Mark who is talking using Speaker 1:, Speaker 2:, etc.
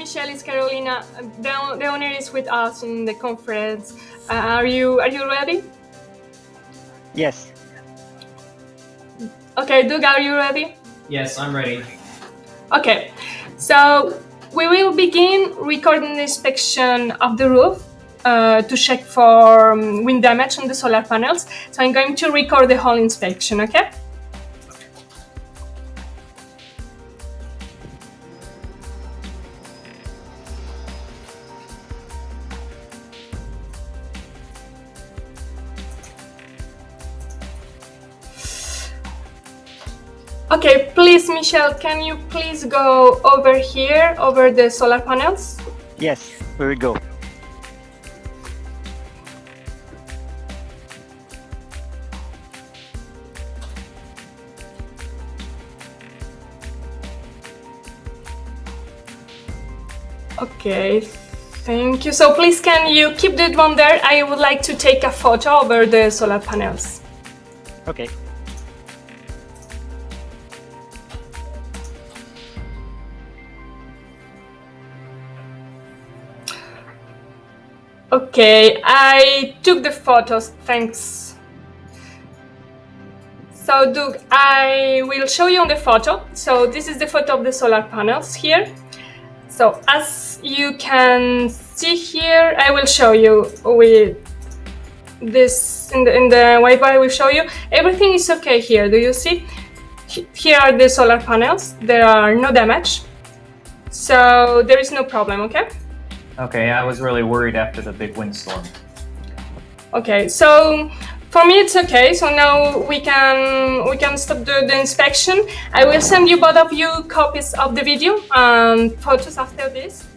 Speaker 1: Michelle, it's Carolina. The owner is with us in the conference. Are you ready?
Speaker 2: Yes.
Speaker 1: Okay, Doug, are you ready?
Speaker 3: Yes, I'm ready.
Speaker 1: Okay, so we will begin recording the inspection of the roof to check for wind damage on the solar panels. So I'm going to record the whole inspection, okay? Okay, please, Michelle, can you please go over here, over the solar panels?
Speaker 2: Yes, we will go.
Speaker 1: Okay, thank you. So please, can you keep that one there? I would like to take a photo over the solar panels.
Speaker 2: Okay.
Speaker 1: Okay, I took the photos, thanks. So Doug, I will show you on the photo. So this is the photo of the solar panels here. So as you can see here, I will show you with this in the white bar. I will show you everything is okay here. Do you see? Here are the solar panels. There are no damage, so there is no problem. Okay.
Speaker 3: Okay, I was really worried after the big windstorm.
Speaker 1: Okay, so for me it's okay. So now we can stop the inspection. I will send you both of you copies of the video and photos after this.